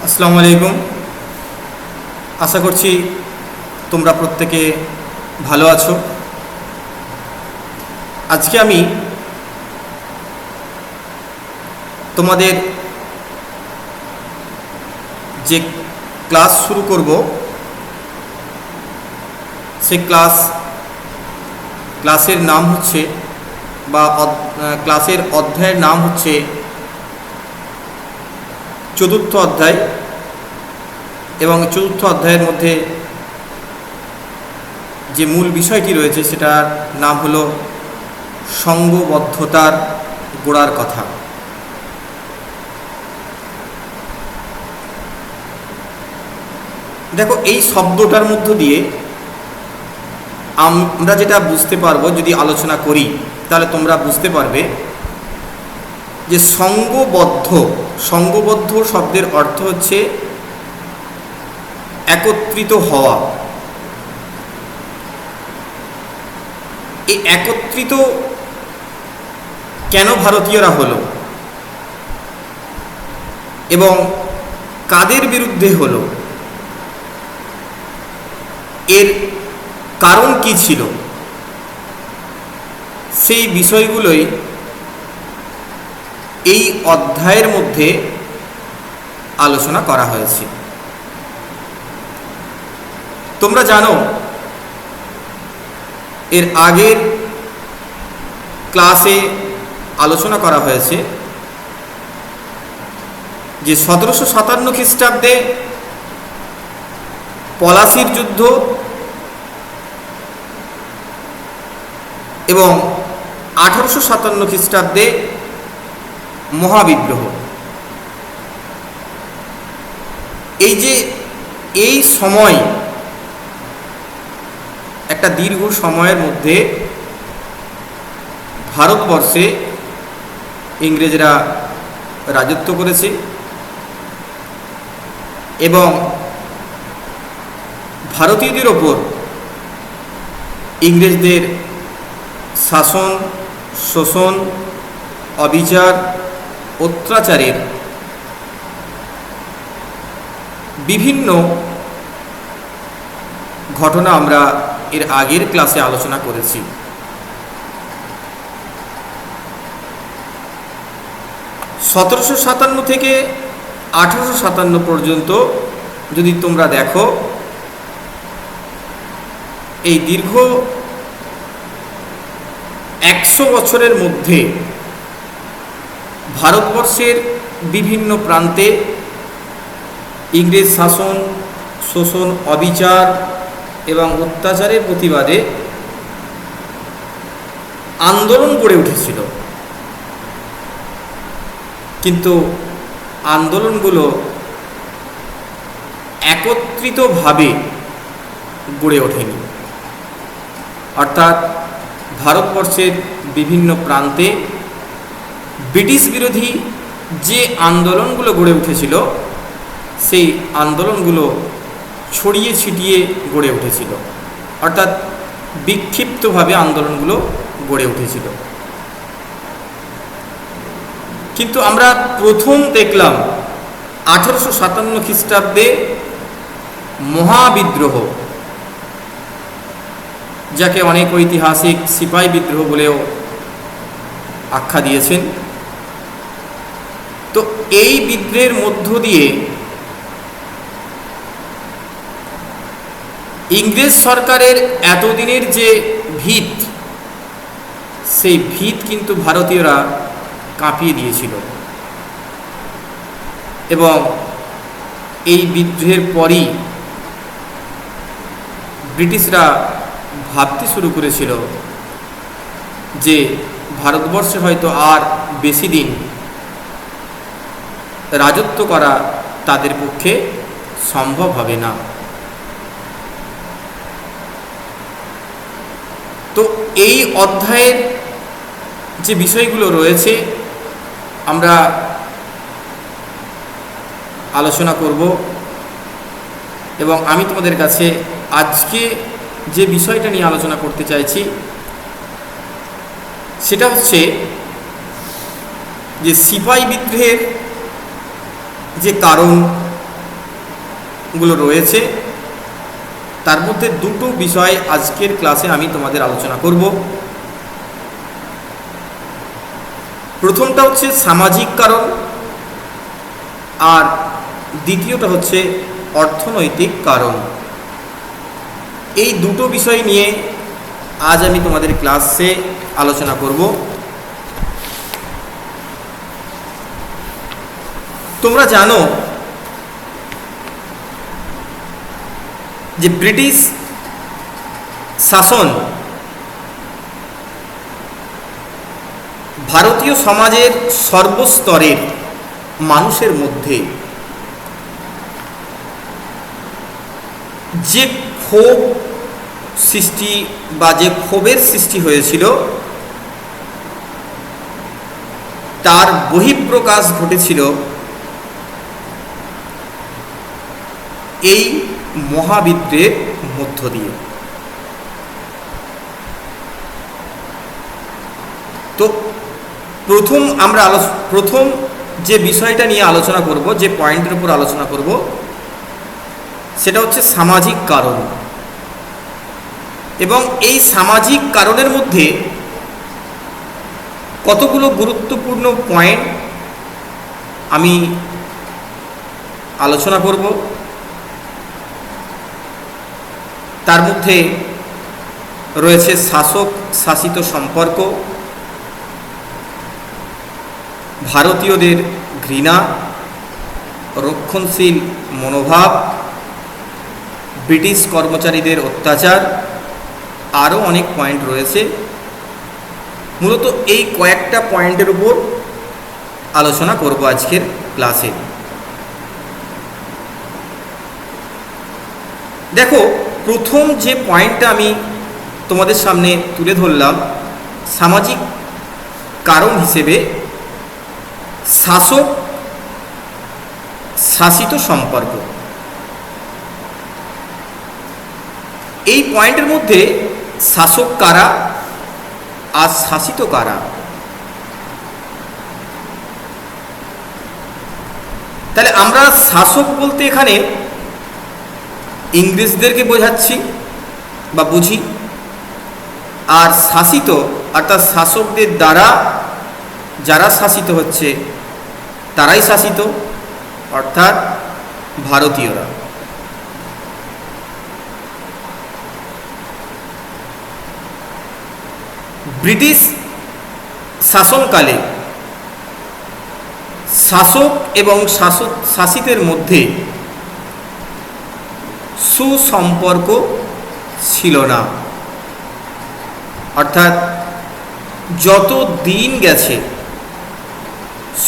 আসসালামু আলাইকুম। আশা করছি তোমরা প্রত্যেকে ভালো আছো। আজকে আমি তোমাদের যে ক্লাস শুরু করব সে ক্লাসের নাম হচ্ছে ক্লাসের অধ্যায়ের নাম হচ্ছে চতুর্থ অধ্যায়, এবং চতুর্থ অধ্যায়ের মধ্যে যে মূল বিষয়টি রয়েছে সেটার নাম হলো সঙ্ঘবদ্ধতার গোড়ার কথা। দেখো, এই শব্দটার মধ্য দিয়ে আমরা যেটা বুঝতে পারবো, যদি আলোচনা করি তাহলে তোমরা বুঝতে পারবে যে সঙ্ঘবদ্ধ শব্দের অর্থ হচ্ছে একত্রিত হওয়া। এই একত্রিত কেন ভারতীয়রা হলো এবং কাদের বিরুদ্ধে হলো, এর কারণ কি ছিল, সেই বিষয়গুলোই এই অধ্যায়ের মধ্যে আলোচনা করা হয়েছে। তোমরা জানো, এর আগের ক্লাসে আলোচনা করা হয়েছে যে 1757 খ্রিস্টাব্দে পলাশির যুদ্ধ এবং 1857 খ্রিস্টাব্দে মহাবিদ্রোহ। এই সময়, একটা দীর্ঘ সময়ের মধ্যে ভারতবর্ষে ইংরেজরা রাজত্ব করেছে এবং ভারতীয়দের ওপর ইংরেজদের শাসন, শোষণ, অবিচার, অত্যাচারের বিভিন্ন ঘটনা আমরা এর আগের ক্লাসে আলোচনা করেছি। 1757 থেকে 1857 পর্যন্ত যদি তোমরা দেখো, এই দীর্ঘ 100 বছরের মধ্যে ভারতবর্ষের বিভিন্ন প্রান্তে ইংরেজ শাসন, শোষণ, অবিচার এবং অত্যাচারের প্রতিবাদে আন্দোলন গড়ে উঠেছিল, কিন্তু আন্দোলনগুলো একত্রিতভাবে গড়ে ওঠেনি। অর্থাৎ ভারতবর্ষের বিভিন্ন প্রান্তে ব্রিটিশ বিরোধী যে আন্দোলনগুলো গড়ে উঠেছিল, সেই আন্দোলনগুলো ছড়িয়ে ছিটিয়ে গড়ে উঠেছিল, অর্থাৎ বিক্ষিপ্তভাবে আন্দোলনগুলো গড়ে উঠেছিল। কিন্তু আমরা প্রথম দেখলাম 1857 খ্রিস্টাব্দে মহাবিদ্রোহ, যাকে অনেক ঐতিহাসিক সিপাহী বিদ্রোহ বলেও আখ্যা দিয়েছেন। তো এই বিদ্রোহের মধ্য দিয়ে ইংরেজ সরকারের এতদিনের যে ভিত, সেই ভিত কিন্তু ভারতীয়রা কাঁপিয়ে দিয়েছিল, এবং এই বিদ্রোহের পরই ব্রিটিশরা ভাবতে শুরু করেছিল যে ভারতবর্ষে হয়তো আর বেশি দিন রাজত্ব করা তাদের পক্ষে সম্ভব হবে না। তো এই অধ্যায়ের যে বিষয়গুলো রয়েছে আমরা আলোচনা করব, এবং আমি তোমাদের কাছে আজকে যে বিষয়টা নিয়ে আলোচনা করতে চাইছি সেটা হচ্ছে যে সিপাহী বিদ্রোহের যে কারণ গুলো রয়েছে, তার মধ্যে দুটো বিষয় আজকের ক্লাসে আমি তোমাদের আলোচনা করব। প্রথমটা হচ্ছে সামাজিক কারণ, আর দ্বিতীয়টা হচ্ছে অর্থনৈতিক কারণ। এই দুটো বিষয় নিয়ে আজ আমি তোমাদের ক্লাসে আলোচনা করব। তোমরা জানো যে ব্রিটিশ শাসন ভারতীয় সমাজের সর্বস্তরের মানুষের মধ্যে যে ক্ষোভ সৃষ্টি বা যে ক্ষোভের সৃষ্টি হয়েছিল তার বহিঃপ্রকাশ ঘটেছিল এই মহাবিদ্রোহের মধ্য দিয়ে। তো প্রথম যে বিষয়টা নিয়ে আলোচনা করব, যে পয়েন্টের উপর আলোচনা করব, সেটা হচ্ছে সামাজিক কারণ। এবং এই সামাজিক কারণের মধ্যে কতগুলো গুরুত্বপূর্ণ পয়েন্ট আমি আলোচনা করব। তার মধ্যে রয়েছে শাসক শাসিত সম্পর্ক, ভারতীয়দের ঘৃণা, রক্ষণশীল মনোভাব, ব্রিটিশ কর্মচারীদের অত্যাচার, আরও অনেক পয়েন্ট রয়েছে। মূলত এই কয়েকটা পয়েন্টের উপর আলোচনা করব আজকের ক্লাসে। দেখো, প্রথম যে পয়েন্টটা আমি তোমাদের সামনে তুলে ধরলাম, সামাজিক কারণ হিসেবে শাসক শাসিত সম্পর্ক। এই পয়েন্টের মধ্যে শাসক কারা আর শাসিত কারা, তাহলে আমরা শাসক বলতে এখানে ইংরেজদেরকে বোঝাচ্ছি বা বুঝি, আর শাসিত অর্থাৎ শাসকদের দ্বারা যারা শাসিত হচ্ছে তারাই শাসিত, অর্থাৎ ভারতীয়রা। ব্রিটিশ শাসনকালে শাসক এবং শাসিতের মধ্যে সুসম্পর্ক ছিল না। অর্থাৎ যত দিন গেছে,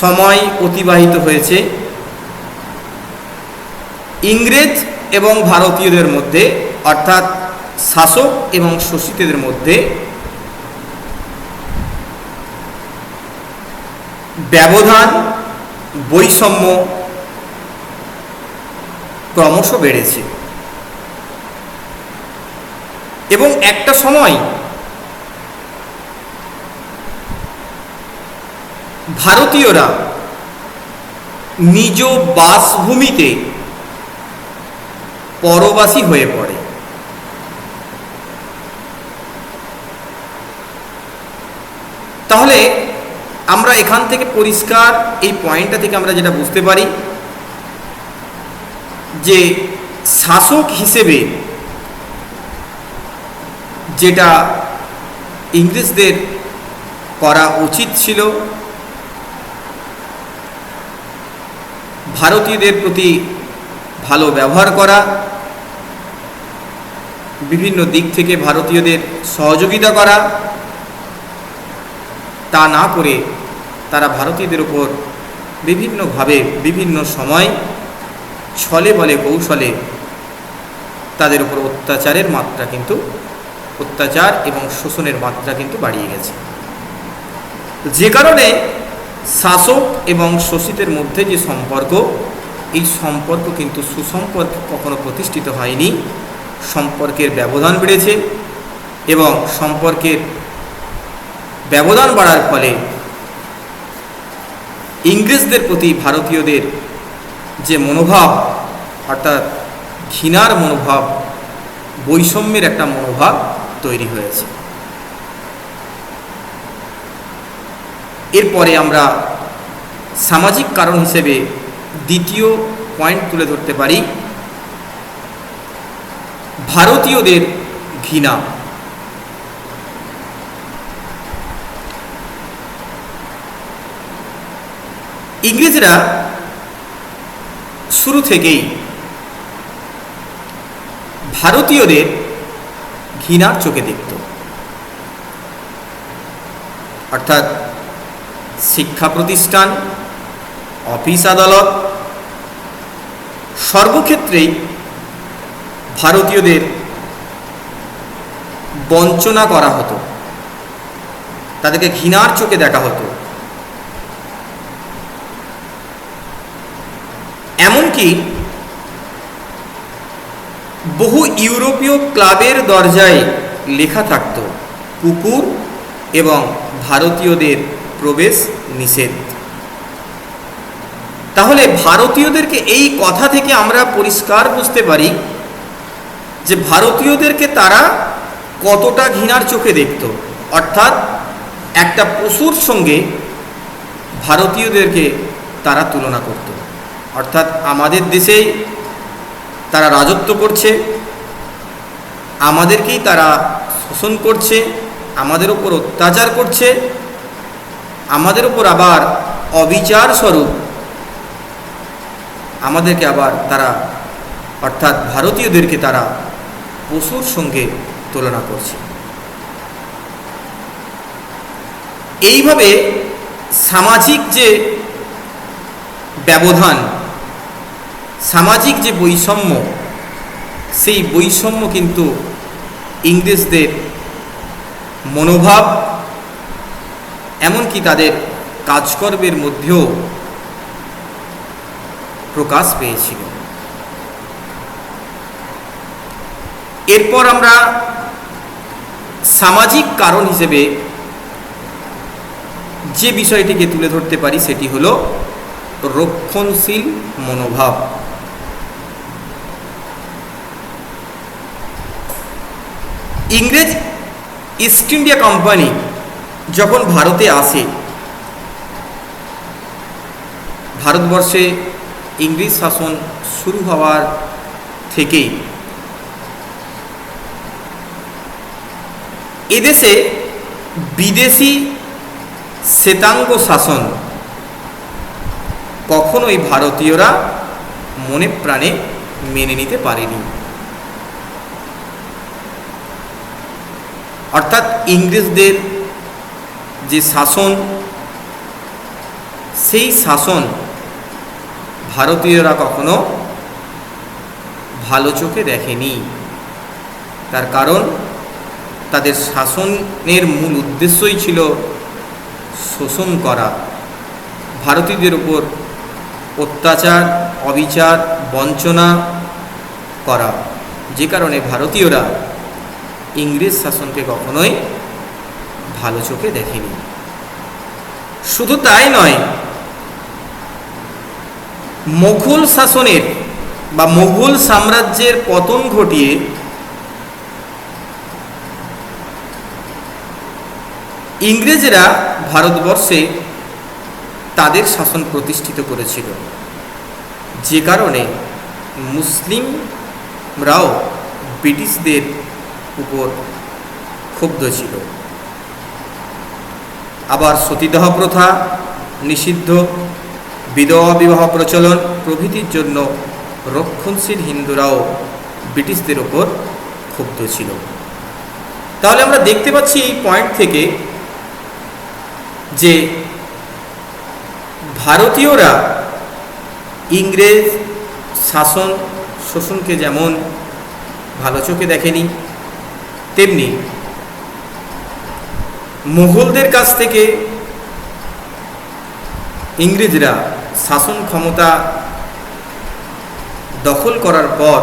সময় অতিবাহিত হয়েছে, ইংরেজ এবং ভারতীয়দের মধ্যে অর্থাৎ শাসক এবং শোষিতদের মধ্যে ব্যবধান, বৈষম্য ক্রমশ বেড়েছে। এবং একটা সময় ভারতীয়রা নিজ বাসভূমিতে পরবাসী হয়ে পড়ে। তাহলে আমরা এখান থেকে পরিষ্কার এই পয়েন্টটা থেকে আমরা যেটা বুঝতে পারি যে শাসক হিসেবে যেটা ইংরেজদের করা উচিত ছিল, ভারতীয়দের প্রতি ভালো ব্যবহার করা, বিভিন্ন দিক থেকে ভারতীয়দের সহযোগিতা করা, তা না করে তারা ভারতীয়দের উপর বিভিন্নভাবে বিভিন্ন সময় ছলে বলে কৌশলে তাদের উপর অত্যাচার এবং শোষণের মাত্রা কিন্তু বাড়িয়ে গেছে। যে কারণে শাসক এবং শোষিতের মধ্যে যে সম্পর্ক, এই সম্পর্ক কিন্তু সুসম্পর্ক কখনো প্রতিষ্ঠিত হয়নি। সম্পর্কের ব্যবধান বেড়েছে এবং সম্পর্কের ব্যবধান বাড়ার ফলে ইংরেজদের প্রতি ভারতীয়দের যে মনোভাব, অর্থাৎ ঘৃণার মনোভাব, বৈষম্যের একটা মনোভাব তৈরি হয়েছে। এরপরে আমরা সামাজিক কারণ হিসেবে দ্বিতীয় পয়েন্ট তুলে ধরতে পারি ভারতীয়দের ঘৃণা। ইংরেজরা শুরু থেকেই ভারতীয়দের ঘৃণার চোখে দেখত, অর্থাৎ শিক্ষা প্রতিষ্ঠান, অফিস আদালত সর্বক্ষেত্রেই ভারতীয়দের বঞ্চনা করা হতো, তাদেরকে ঘৃণার চোখে দেখা হতো। এমনকি বহু ইউরোপীয় ক্লাবের দরজায় লেখা থাকত কুকুর এবং ভারতীয়দের প্রবেশ নিষেধ। তাহলে ভারতীয়দেরকে এই কথা থেকে আমরা পরিষ্কার বুঝতে পারি যে ভারতীয়দেরকে তারা কতটা ঘৃণার চোখে দেখত, অর্থাৎ একটা পশুর সঙ্গে ভারতীয়দেরকে তারা তুলনা করত। অর্থাৎ আমাদের দেশেই তারা রাজত্ব করছে, আমাদেরকেই তারা শোষণ করছে, আমাদের উপর অত্যাচার করছে, আমাদের উপর আবার অবিচার স্বরূপ আমাদেরকে আবার তারা, অর্থাৎ ভারতীয়দেরকে তারা পশুর সঙ্গে তুলনা করছে। এইভাবে সামাজিক যে ব্যবধান, সামাজিক যে বৈষম্য, সেই বৈষম্য কিন্তু ইংরেজদের মনোভাব এমনকি তাদের কাজকর্মের মধ্যেও প্রকাশ পেয়েছিল। এরপর আমরা সামাজিক কারণ হিসেবে যে বিষয়টিকে তুলে ধরতে পারি সেটি হলো রক্ষণশীল মনোভাব। ইংরেজ ইস্ট ইন্ডিয়া কোম্পানি যখন ভারতে আসে, ভারতবর্ষে ইংরেজ শাসন শুরু হওয়ার থেকেই এদেশে বিদেশি শ্বেতাঙ্গ শাসন কখনোই ভারতীয়রা মনে প্রাণে মেনে নিতে পারেনি। অর্থাৎ ইংরেজদের যে শাসন, সেই শাসন ভারতীয়রা কখনো ভালো চোখে দেখেনি। তার কারণ তাদের শাসনের মূল উদ্দেশ্যই ছিল শোষণ করা, ভারতীয়দের উপর অত্যাচার, অবিচার, বঞ্চনা করা, যে কারণে ভারতীয়রা ইংরেজ শাসনকে কখনোই ভালো চোখে দেখেনি। শুধু তাই নয়, মোগল শাসনের বা মোগল সাম্রাজ্যের পতন ঘটিয়ে ইংরেজরা ভারতবর্ষে তাদের শাসন প্রতিষ্ঠিত করেছিল, যে কারণে মুসলিমরাও ব্রিটিশদের উপর ক্ষুব্ধ ছিল। আবার সতীদাহ প্রথা নিষিদ্ধ, বিধবা বিবাহ প্রচলন প্রভৃতির জন্য রক্ষণশীল হিন্দুরাও ব্রিটিশদের উপর ক্ষুব্ধ ছিল। তাহলে আমরা দেখতে পাচ্ছি এই পয়েন্ট থেকে যে ভারতীয়রা ইংরেজ শাসন শোষণকে যেমন ভালো চোখে দেখেনি, তেমনি মুঘলদের কাছ থেকে ইংরেজরা শাসন ক্ষমতা দখল করার পর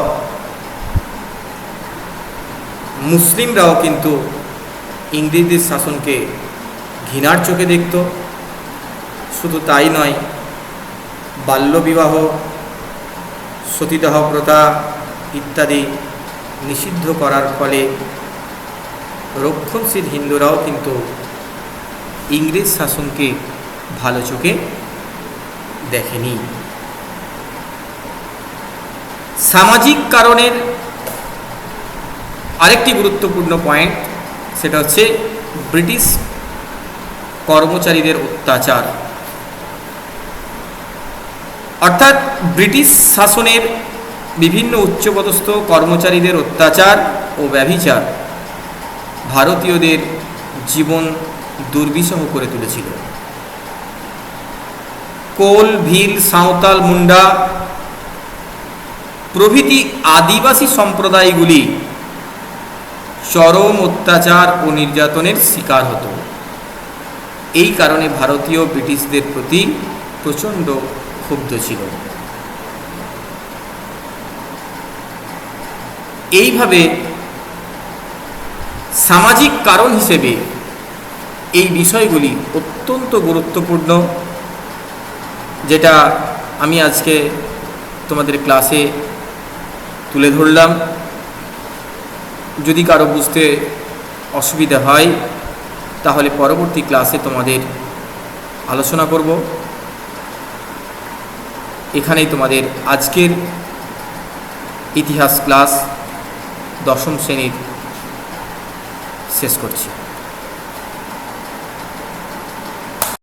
মুসলিমরাও কিন্তু ইংরেজদের শাসনকে ঘৃণার চোখে দেখত। শুধু তাই নয়, বাল্যবিবাহ, সতীদাহ প্রথা ইত্যাদি নিষিদ্ধ করার ফলে রক্ষণশীল হিন্দুরাও কিন্তু ইংরেজ শাসনকে ভালো চোখে দেখেনি। সামাজিক কারণের আরেকটি গুরুত্বপূর্ণ পয়েন্ট, সেটা হচ্ছে ব্রিটিশ কর্মচারীদের অত্যাচার। অর্থাৎ ব্রিটিশ শাসনের বিভিন্ন উচ্চপদস্থ কর্মচারীদের অত্যাচার ও ব্যভিচার ভারতীয়দের জীবন দুর্বিষহ করে তুলেছিল। কোল, ভিল, সাঁওতাল, মুন্ডা প্রভৃতি আদিবাসী সম্প্রদায়গুলি চরম অত্যাচার ও নির্যাতনের শিকার হতো। এই কারণে ভারতীয় ব্রিটিশদের প্রতি প্রচণ্ড ক্ষুব্ধ ছিল। এইভাবে সামাজিক কারণ হিসেবে এই বিষয়গুলি অত্যন্ত গুরুত্বপূর্ণ, যেটা আমি আজকে তোমাদের ক্লাসে তুলে ধরলাম। যদি কারো বুঝতে অসুবিধা হয় তাহলে পরবর্তী ক্লাসে তোমাদের আলোচনা করব। এখানেই তোমাদের আজকের ইতিহাস ক্লাস 10ম শ্রেণীর শেষ করছি।